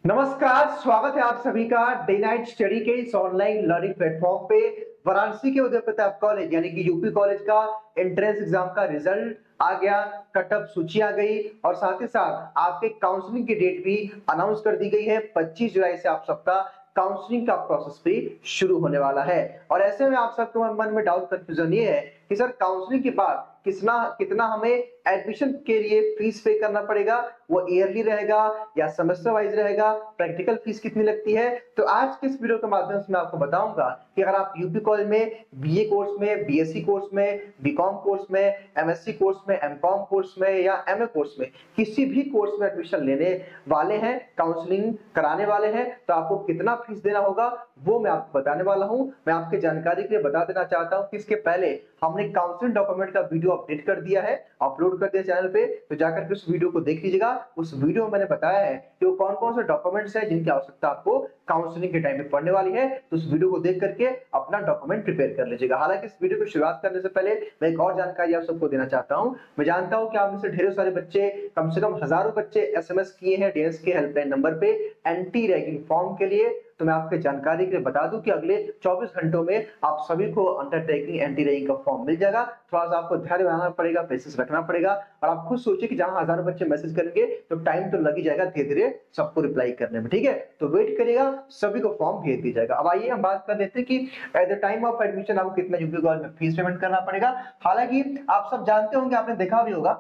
नमस्कार, स्वागत है आप सभी का डे नाइट स्टडी के इस ऑनलाइन लर्निंग प्लेटफॉर्म पे। वाराणसी के उदय प्रताप कॉलेज यानी कि यूपी कॉलेज का एंट्रेंस एग्जाम का रिजल्ट आ गया, कट ऑफ सूची आ गई और साथ ही साथ आपके काउंसलिंग की डेट भी अनाउंस कर दी गई है। 25 जुलाई से आप सबका काउंसलिंग का प्रोसेस भी शुरू होने वाला है। और ऐसे में आप सबके मन में डाउट कंफ्यूजन ये है कि सर काउंसलिंग के बाद कितना हमें एडमिशन के लिए फीस पे करना पड़ेगा, वो ईयरली रहेगा या सेमेस्टर वाइज रहेगा, प्रैक्टिकल फीस कितनी लगती है। तो आज के इस वीडियो के माध्यम से मैं आपको बताऊंगा कि अगर आप यूपी कॉलेज में बीए कोर्स में, बीएससी कोर्स में, बीकॉम कोर्स में, एमएससी कोर्स में, एमकॉम कोर्स में या एमए कोर्स में किसी भी कोर्स में एडमिशन लेने वाले हैं, काउंसलिंग कराने वाले हैं, तो आपको कितना फीस देना होगा वो मैं आपको बताने वाला हूं। मैं आपके जानकारी के लिए बता देना चाहता हूं कि इसके पहले हमने काउंसलिंग डॉक्यूमेंट का वीडियो अपडेट कर दिया है, अपलोड कर दिया चैनल पे, तो जाकर के उस वीडियो को देख लीजिएगा। उस वीडियो में मैंने बताया है कि वो कौन कौन से डॉक्यूमेंट्स हैं जिनकी आवश्यकता आपको काउंसलिंग के टाइम में पड़ने वाली है। तो उस वीडियो को देख करके अपना डॉक्यूमेंट प्रिपेयर कर लीजिएगा। हालांकि इस वीडियो की शुरुआत करने से पहले मैं एक और जानकारी आप सबको देना चाहता हूं। मैं जानता हूं कि आप में से ढेरों सारे बच्चे, कम से कम हजारों बच्चे एसएमएस किए हैं डीएस के हेल्पलाइन नंबर पे एंटी रैगिंग फॉर्म के लिए। तो मैं आपके जानकारी के लिए बता दूं कि अगले 24 घंटों में आप सभी को अंडरटेकिंग एंटी रैगिंग का फॉर्म मिल जाएगा। थोड़ा सा आपको धैर्य बनाना पड़ेगा, पेशेंस रखना पड़ेगा और आप खुद सोचिए कि जहां हजारों बच्चे मैसेज करेंगे तो टाइम तो लग ही जाएगा धीरे धीरे सबको रिप्लाई करने में, ठीक है। तो वेट करिएगा, सभी को फॉर्म भेज दिया जाएगा। अब आइए हम बात कर लेते हैं कि at the time of admission आपको कितना यूपी कॉलेज में फीस पेमेंट करना पड़ेगा। हालांकि आप सब जानते होंगे, आपने देखा भी होगा।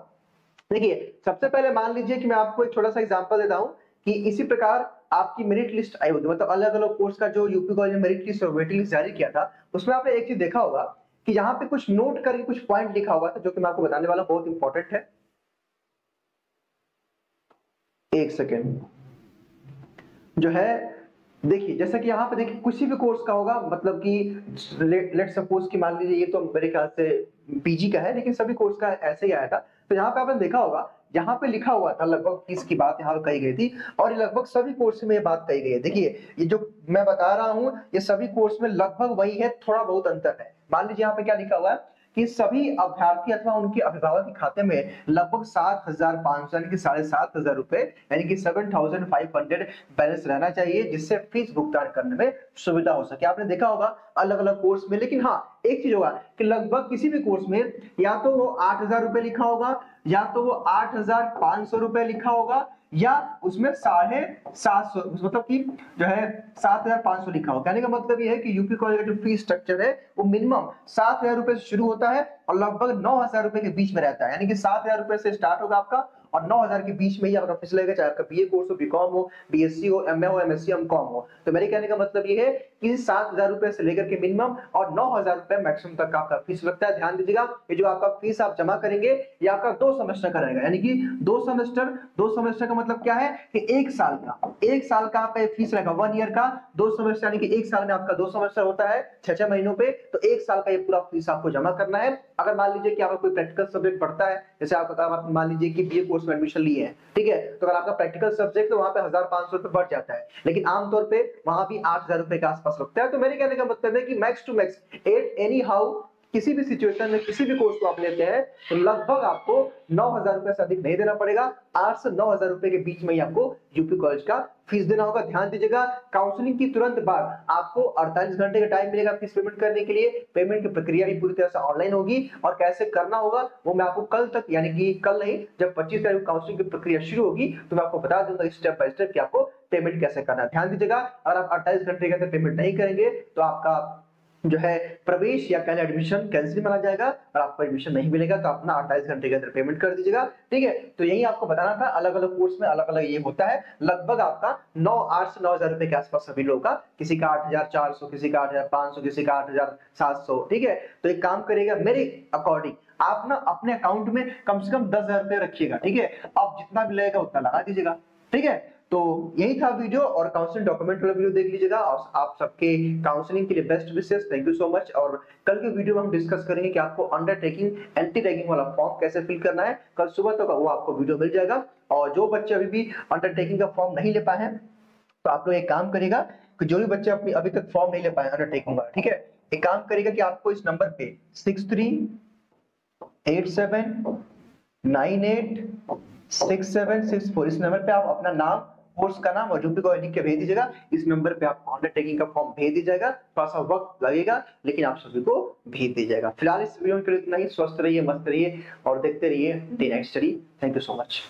देखिए, सबसे पहले मान लीजिए कि मैं आपको एक छोटा सा एग्जांपल देता हूं कि इसी प्रकार आपकी मेरिट लिस्ट आई होगी, मतलब अलग अलग कोर्स का जो यूपी कॉलेज ने मेरिट लिस्ट और वेटिंग लिस्ट जारी किया था, उसमें आपने एक चीज देखा होगा कि यहाँ पे कुछ नोट करके कुछ पॉइंट लिखा हुआ था जो कि मैं आपको बताने वाला हूं, बहुत इंपॉर्टेंट है। एक सेकेंड जो है, देखिए जैसा कि यहाँ पे देखिए किसी भी कोर्स का होगा, मतलब कि लेट सपोज कि मान लीजिए ये तो मेरे ख्याल से पीजी का है, लेकिन सभी कोर्स का ऐसे ही आया था। तो यहाँ पे आपने देखा होगा, यहाँ पे लिखा हुआ था लगभग फीस की बात यहाँ पे कही गई थी और ये लगभग सभी कोर्स में ये बात कही गई है। देखिए ये जो मैं बता रहा हूँ ये सभी कोर्स में लगभग वही है, थोड़ा बहुत अंतर है। मान लीजिए यहाँ पे क्या लिखा हुआ है कि सभी अभ्यर्थी अथवा उनके अभिभावक के खाते में लगभग 7,500 यानी कि 7,500 रुपए यानी कि 7,500 बैलेंस रहना चाहिए, जिससे फीस भुगतान करने में सुविधा हो सके। आपने देखा होगा अलग अलग कोर्स में, लेकिन हाँ एक चीज होगा कि लगभग किसी भी कोर्स में या तो वो 8,000 रुपए लिखा होगा या तो वो 8,500 रुपए लिखा होगा या उसमें 750, मतलब कि जो है 7,500 लिखा होगा। कहने का मतलब ये है कि यूपी कॉलेज का जो फीस स्ट्रक्चर है वो मिनिमम 7,000 रुपए से शुरू होता है और लगभग 9,000 रुपए के बीच में रहता है। यानी कि 7,000 रुपए से स्टार्ट होगा आपका और 9,000 के बीच में ही आपका फीस लगेगा, चाहे आपका बीए कोर्स हो, बीकॉम हो, बीएससी हो, एमए हो, एमएससी, एमकॉम हो। तो मेरे कहने का मतलब ये है कि 7,000 रुपए से लेकर के मिनिमम और 9,000 रुपए मैक्सिमम तक का आपका फीस लगता है। ध्यान दीजिएगा, ये जो आपका फीस आप जमा करेंगे ये आपका 2 सेमेस्टर का रहेगा, यानी कि 2 सेमेस्टर का मतलब क्या है कि एक साल का आपका फीस रहेगा, 1 ईयर का 2 सेमेस्टर, यानी कि एक साल में आपका 2 सेमेस्टर होता है 6-6 महीनों पे, तो एक साल का ये पूरा फीस आपको जमा करना है। अगर मान लीजिए कि आपका कोई प्रैक्टिकल सब्जेक्ट पढ़ता है, जैसे आप मान लीजिए कि बीए कोर्स में एडमिशन लिए हैं, ठीक है, तो अगर आपका प्रैक्टिकल सब्जेक्ट तो वहां पे 1,500 रुपए बढ़ जाता है, लेकिन आमतौर पे वहां भी 8,000 रुपए के आसपास लगता है। तो मेरे कहने का मतलब है कि max to max at anyhow किसी भी सिचुएशन में किसी भी कोर्स को आप लेते हैं तो लगभग आपको 9,000 रुपए से अधिक नहीं देना पड़ेगा। 8 से 9,000 रुपए के बीच में ही आपको यूपी कॉलेज का फीस देना होगा। ध्यान दीजिएगा, काउंसलिंग की तुरंत बाद आपको 48 घंटे का टाइम मिलेगा फीस पेमेंट करने के लिए। पेमेंट की प्रक्रिया भी पूरी तरह से ऑनलाइन होगी और कैसे करना होगा वो मैं आपको कल तक, यानी कि कल नहीं, जब 25 तारीख को काउंसलिंग की प्रक्रिया शुरू होगी तो मैं आपको बता दूंगा स्टेप बाय स्टेप कि आपको पेमेंट कैसे करना है। ध्यान दीजिएगा, अगर आप 28 घंटे के अंदर पेमेंट नहीं करेंगे तो आपका जो है प्रवेश या कहने एडमिशन कैंसिल माना जाएगा और आपको एडमिशन नहीं मिलेगा। तो अपना 28 घंटे के अंदर पेमेंट कर दीजिएगा, ठीक है। तो यही आपको बताना था, अलग अलग कोर्स में अलग अलग ये होता है। लगभग आपका 8 से 9,000 रुपए के आसपास सभी लोगों का, किसी का 8,400, किसी का 8,500, किसी का 8,700, ठीक है। तो एक काम करेगा, मेरे अकॉर्डिंग आप ना अपने अकाउंट में कम से कम 10,000 रुपए रखिएगा, ठीक है। आप जितना भी लगेगा उतना लगा दीजिएगा, ठीक है। तो यही था वीडियो, और काउंसलिंग डॉक्यूमेंट वाला वीडियो देख लीजिएगा। और आप सबके काउंसलिंग के लिए best wishes, thank you so much. और कल के वीडियो में हम डिस्कस करेंगे कि आपको अंडरटेकिंग एंटी रैगिंग वाला फॉर्म कैसे फिल करना है। कल सुबह तक वो आपको वीडियो मिल जाएगा। और जो बच्चे अभी भी अंडरटेकिंग का फॉर्म नहीं ले पाए हैं तो आप लोग एक काम करेगा कि जो भी बच्चे अपनी अभी तक फॉर्म नहीं ले पाए अंडरटेकिंग वाला, ठीक है, एक काम करेगा कि आपको इस नंबर पे 6387986764 इस नंबर पे आप अपना नाम कोर्स का नाम और यूपी को लिख के भेज दीजिएगा। इस नंबर पे आपको अंडरटेकिंग का फॉर्म भेज दीजिएगा, थोड़ा सा वक्त लगेगा लेकिन आप सभी को भेज दीजिएगा। फिलहाल इस वीडियो के लिए इतना ही। स्वस्थ रहिए, मस्त रहिए और देखते रहिए day night study. Thank you so much.